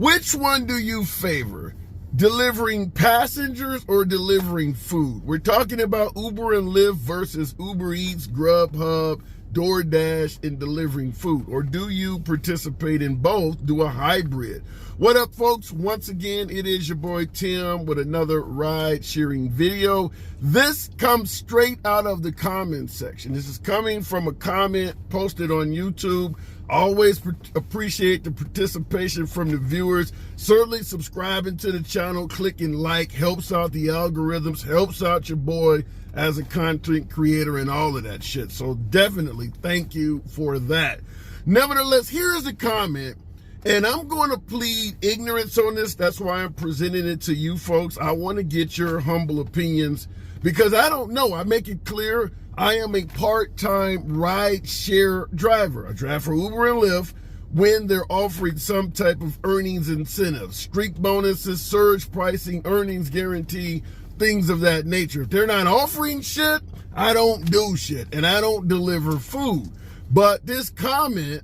Which one do you favor? Delivering passengers or delivering food? We're talking about Uber and Lyft versus Uber Eats, Grubhub, DoorDash, and delivering food. Or do you participate in both? Do a hybrid? What up, folks? Once again, it is your boy Tim with another ride sharing video. This comes straight out of the comment section. This is coming from a comment posted on YouTube. Always appreciate the participation from the viewers. Certainly subscribing to the channel, clicking like, helps out the algorithms, helps out your boy as a content creator and all of that shit. So definitely thank you for that. Nevertheless, here's a comment, and I'm going to plead ignorance on this. That's why I'm presenting it to you folks. I want to get your humble opinions because I don't know. I make it clear I am a part-time ride share driver. I drive for Uber and Lyft when they're offering some type of earnings incentives, streak bonuses, surge pricing, earnings guarantee, things of that nature. If they're not offering shit, I don't do shit, and I don't deliver food. But this comment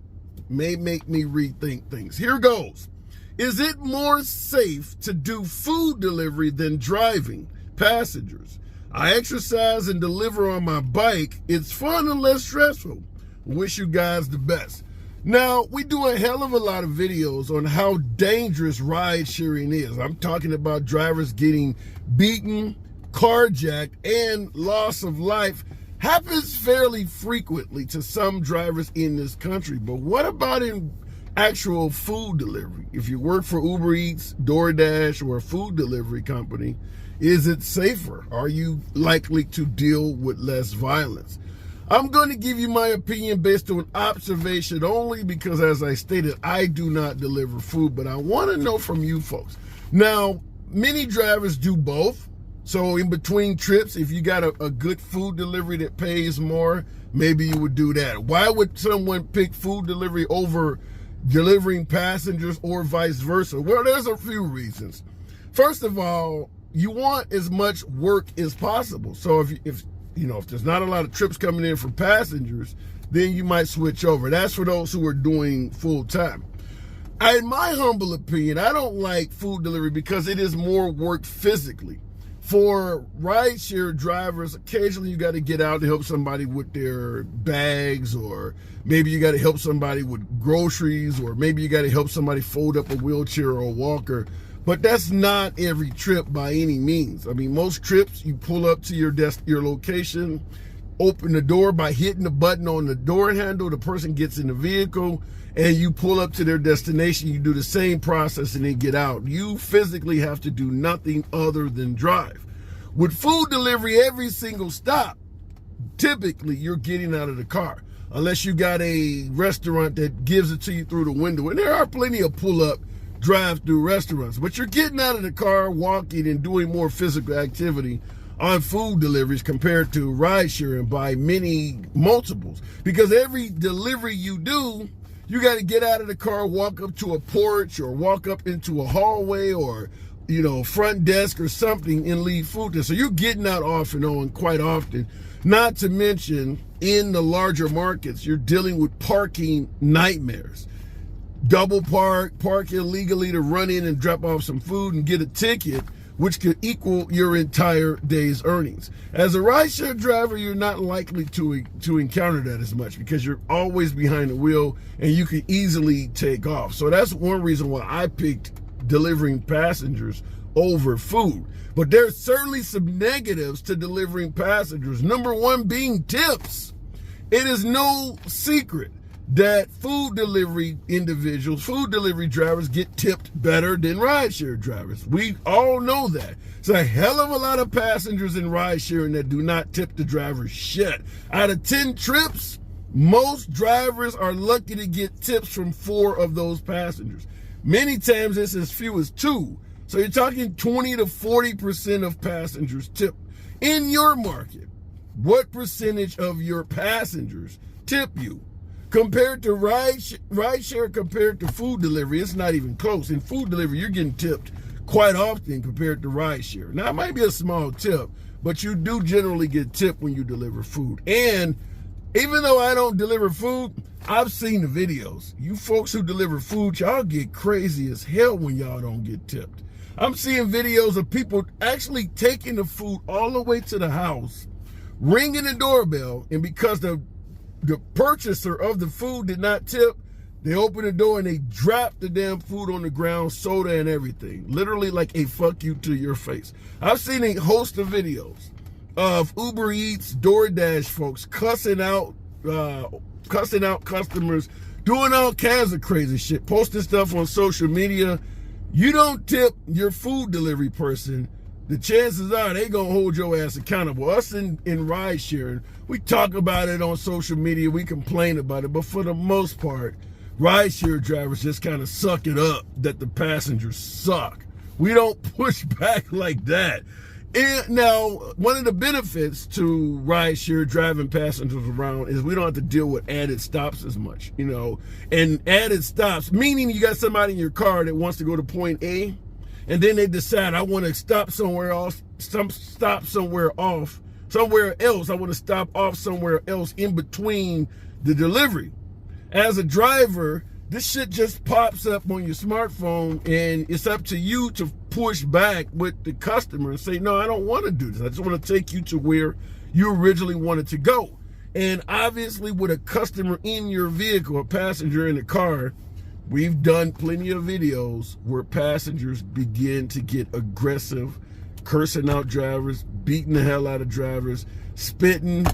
may make me rethink things. Here goes. Is it more safe to do food delivery than driving passengers? I exercise and deliver on my bike. It's fun and less stressful. Wish you guys the best. Now, we do a hell of a lot of videos on how dangerous ride sharing is. I'm talking about drivers getting beaten, carjacked, and loss of life. Happens fairly frequently to some drivers in this country. But what about in actual food delivery? If you work for Uber Eats, DoorDash, or a food delivery company, is it safer? Are you likely to deal with less violence? I'm going to give you my opinion based on observation only because, as I stated, I do not deliver food, but I want to know from you folks. Now, many drivers do both. So in between trips, if you got a good food delivery that pays more, maybe you would do that. Why would someone pick food delivery over delivering passengers or vice versa? Well, there's a few reasons. First of all, you want as much work as possible. So if there's not a lot of trips coming in for passengers, then you might switch over. That's for those who are doing full time. In my humble opinion, I don't like food delivery because it is more work physically. For rideshare drivers, occasionally you got to get out to help somebody with their bags, or maybe you got to help somebody with groceries, or maybe you got to help somebody fold up a wheelchair or a walker. But that's not every trip by any means. I mean, most trips you pull up to your location, open the door by hitting the button on the door handle, the person gets in the vehicle, and you pull up to their destination. You do the same process and then get out. You physically have to do nothing other than drive. With food delivery, every single stop, typically you're getting out of the car, unless you got a restaurant that gives it to you through the window. And there are plenty of pull-up drive-through restaurants, but you're getting out of the car, walking, and doing more physical activity on food deliveries compared to ride sharing by many multiples. Because every delivery you do, you got to get out of the car, walk up to a porch, or walk up into a hallway, or front desk or something, and leave food there. So you're getting out off and on quite often. Not to mention, in the larger markets, you're dealing with parking nightmares. Double park illegally to run in and drop off some food and get a ticket, which could equal your entire day's earnings. As a rideshare driver, you're not likely to encounter that as much because you're always behind the wheel and you can easily take off. So that's one reason why I picked delivering passengers over food. But there's certainly some negatives to delivering passengers. Number one being tips. It is no secret that food delivery drivers get tipped better than rideshare drivers. We all know that. It's a hell of a lot of passengers in ridesharing that do not tip the drivers shit. Out of 10 trips, most drivers are lucky to get tips from 4 of those passengers. Many times it's as few as 2. So you're talking 20 to 40% of passengers tip. In your market, what percentage of your passengers tip you? Compared to rideshare, compared to food delivery, it's not even close. In food delivery, you're getting tipped quite often compared to rideshare. Now, it might be a small tip, but you do generally get tipped when you deliver food. And Even though I don't deliver food, I've seen the videos. You folks who deliver food, y'all get crazy as hell when y'all don't get tipped. I'm seeing videos of people actually taking the food all the way to the house, ringing the doorbell, and because the purchaser of the food did not tip, they open the door and they drop the damn food on the ground, soda and everything. Literally like a fuck you to your face. I've seen a host of videos of Uber Eats, DoorDash folks cussing out customers, doing all kinds of crazy shit, posting stuff on social media. You don't tip your food delivery person, the chances are they gonna hold your ass accountable. Us in ride sharing, we talk about it on social media, we complain about it, but for the most part, ride share drivers just kind of suck it up that the passengers suck. We don't push back like that. And now, one of the benefits to ride share driving passengers around is we don't have to deal with added stops as much, you know. And added stops, meaning you got somebody in your car that wants to go to point A, and then they decide, I want to stop somewhere else, somewhere else. I want to stop off somewhere else in between the delivery. As a driver, this shit just pops up on your smartphone, and it's up to you to push back with the customer and say, no, I don't want to do this. I just want to take you to where you originally wanted to go. And obviously with a customer in your vehicle, a passenger in the car, we've done plenty of videos where passengers begin to get aggressive, cursing out drivers, beating the hell out of drivers, spitting,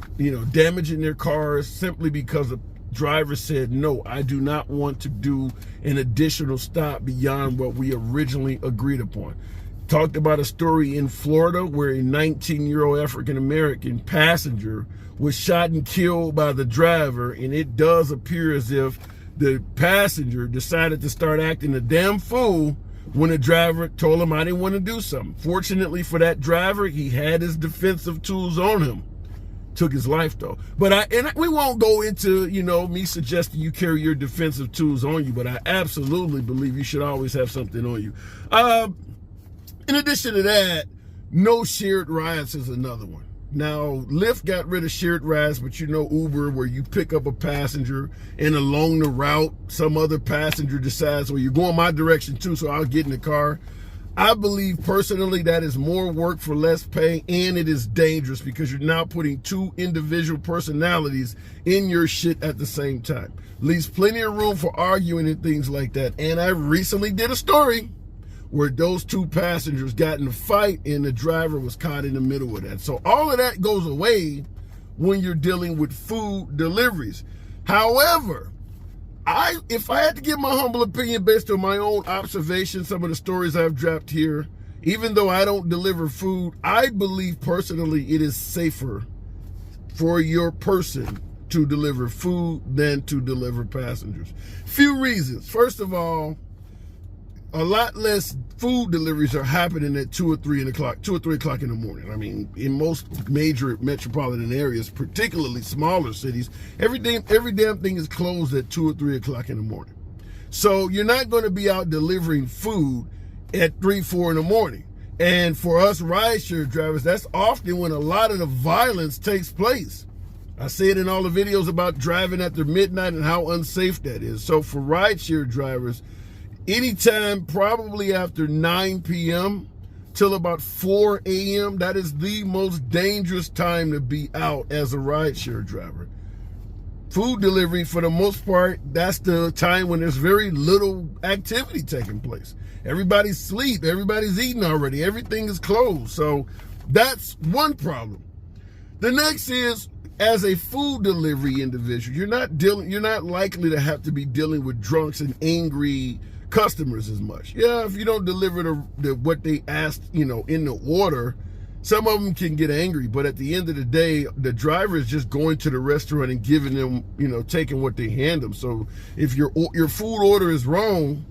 damaging their cars simply because the driver said, no, I do not want to do an additional stop beyond what we originally agreed upon. Talked about a story in Florida where a 19-year-old African-American passenger was shot and killed by the driver, and it does appear as if the passenger decided to start acting a damn fool when the driver told him I didn't want to do something. Fortunately for that driver, he had his defensive tools on him. Took his life though. But we won't go into, me suggesting you carry your defensive tools on you, but I absolutely believe you should always have something on you. In addition to that, no shared rides is another one. Now, Lyft got rid of shared rides, but Uber, where you pick up a passenger and along the route, some other passenger decides, well, you're going my direction too, so I'll get in the car. I believe personally that is more work for less pay, and it is dangerous because you're now putting two individual personalities in your shit at the same time. Leaves plenty of room for arguing and things like that. And I recently did a story where those two passengers got in a fight and the driver was caught in the middle of that. So all of that goes away when you're dealing with food deliveries. However, if I had to give my humble opinion based on my own observation, some of the stories I've dropped here, even though I don't deliver food, I believe personally it is safer for your person to deliver food than to deliver passengers. Few reasons. First of all, a lot less food deliveries are happening at 2 or 3 o'clock in the morning. I mean, in most major metropolitan areas, particularly smaller cities, every damn thing is closed at 2 or 3 o'clock in the morning. So you're not going to be out delivering food at 3, 4 in the morning. And for us rideshare drivers, that's often when a lot of the violence takes place. I say it in all the videos about driving after midnight and how unsafe that is. So for rideshare drivers, anytime probably after 9 p.m. till about 4 a.m., that is the most dangerous time to be out as a rideshare driver. Food delivery, for the most part, that's the time when there's very little activity taking place. Everybody's asleep, everybody's eating already, everything is closed. So that's one problem. The next is, as a food delivery individual, you're not likely to have to be dealing with drunks and angry customers as much. Yeah, if you don't deliver what they asked, in the order, some of them can get angry, but at the end of the day, the driver is just going to the restaurant and giving them, taking what they hand them. So if your food order is wrong,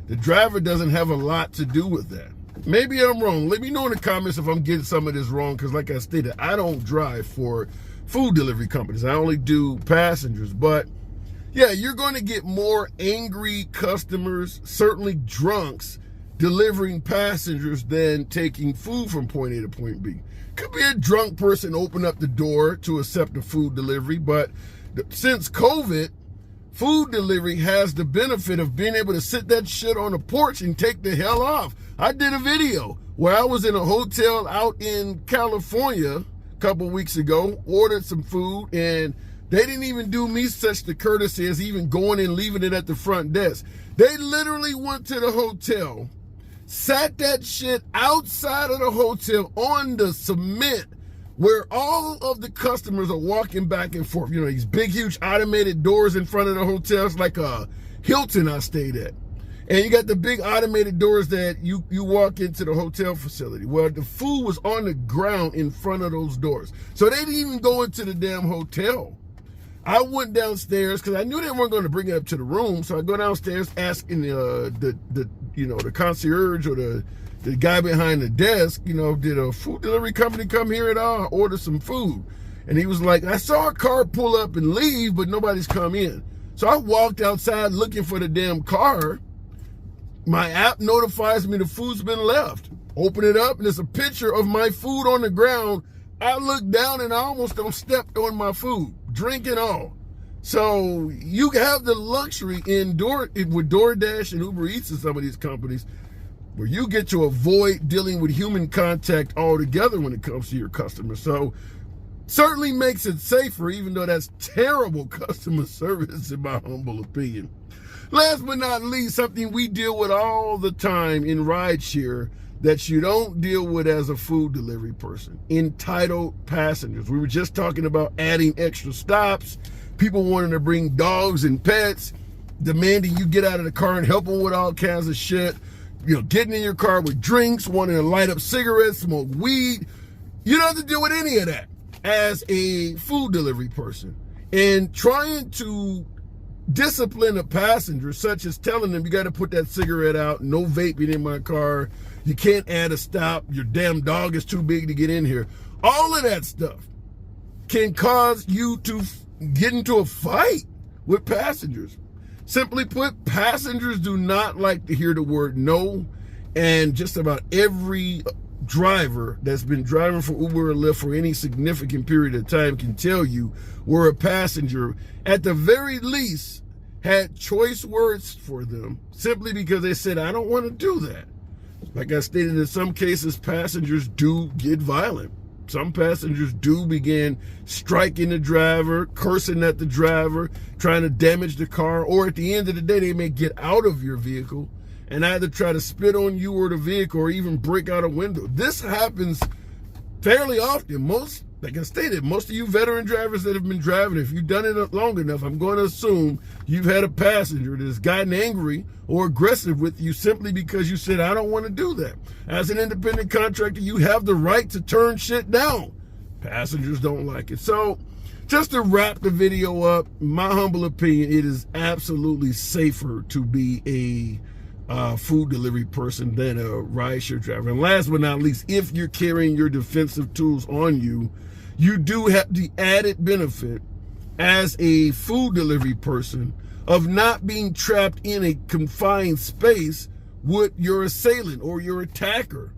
the driver doesn't have a lot to do with that. Maybe I'm wrong. Let me know in the comments if I'm getting some of this wrong, because like I stated, I don't drive for food delivery companies. I only do passengers. But yeah, you're going to get more angry customers, certainly drunks, delivering passengers than taking food from point A to point B. Could be a drunk person open up the door to accept a food delivery, but Since COVID, food delivery has the benefit of being able to sit that shit on the porch and take the hell off. I did a video where I was in a hotel out in California a couple weeks ago, ordered some food, and they didn't even do me such the courtesy as even going and leaving it at the front desk. They literally went to the hotel, sat that shit outside of the hotel on the cement where all of the customers are walking back and forth. You know, these big, huge automated doors in front of the hotels, like a Hilton I stayed at. And you got the big automated doors that you walk into the hotel facility. Well, the food was on the ground in front of those doors. So they didn't even go into the damn hotel. I went downstairs because I knew they weren't going to bring it up to the room. So I go downstairs asking the concierge or the guy behind the desk, did a food delivery company come here at all? Order some food. And he was like, I saw a car pull up and leave, but nobody's come in. So I walked outside looking for the damn car. My app notifies me the food's been left. Open it up and there's a picture of my food on the ground. I look down and I almost don't step on my food, drink and all. So you have the luxury with DoorDash and Uber Eats and some of these companies where you get to avoid dealing with human contact altogether when it comes to your customers. So certainly makes it safer, even though that's terrible customer service in my humble opinion. Last but not least, something we deal with all the time in rideshare that you don't deal with as a food delivery person: entitled passengers. We were just talking about adding extra stops, people wanting to bring dogs and pets, demanding you get out of the car and help them with all kinds of shit, getting in your car with drinks, wanting to light up cigarettes, smoke weed. You don't have to deal with any of that as a food delivery person. And trying to discipline a passenger, such as telling them you got to put that cigarette out, no vaping in my car, you can't add a stop, your damn dog is too big to get in here. All of that stuff can cause you to get into a fight with passengers. Simply put, passengers do not like to hear the word no, and just about every driver that's been driving for Uber or Lyft for any significant period of time can tell you where a passenger, at the very least, had choice words for them simply because they said, I don't want to do that. Like I stated, in some cases, passengers do get violent. Some passengers do begin striking the driver, cursing at the driver, trying to damage the car, or at the end of the day, they may get out of your vehicle and either try to spit on you or the vehicle or even break out a window. This happens fairly often. Like I stated, most of you veteran drivers that have been driving, if you've done it long enough, I'm going to assume you've had a passenger that has gotten angry or aggressive with you simply because you said, I don't want to do that. As an independent contractor, you have the right to turn shit down. Passengers don't like it. So just to wrap the video up, my humble opinion, it is absolutely safer to be a food delivery person than a rideshare driver. And last but not least, if you're carrying your defensive tools on you, you do have the added benefit as a food delivery person of not being trapped in a confined space with your assailant or your attacker.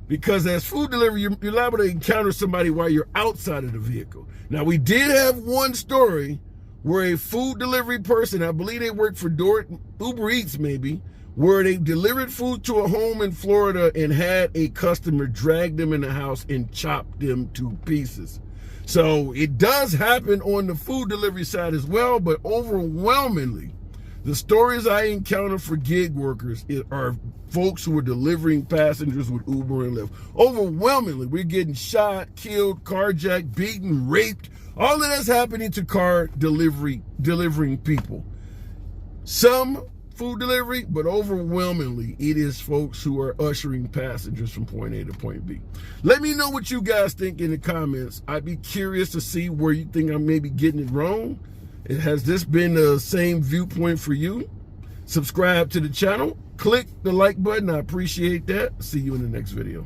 Because as food delivery, you're liable to encounter somebody while you're outside of the vehicle. Now, we did have one story where a food delivery person, I believe they worked for Uber Eats maybe, where they delivered food to a home in Florida and had a customer drag them in the house and chop them to pieces. So it does happen on the food delivery side as well, but overwhelmingly, the stories I encounter for gig workers are folks who are delivering passengers with Uber and Lyft. Overwhelmingly, we're getting shot, killed, carjacked, beaten, raped. All of that's happening to car delivering people. Some food delivery, but overwhelmingly it is folks who are ushering passengers from point A to point B. Let me know what you guys think in the comments. I'd be curious to see where you think I may be getting it wrong. Has this been the same viewpoint for you? Subscribe to the channel, click the like button. I appreciate that. See you in the next video.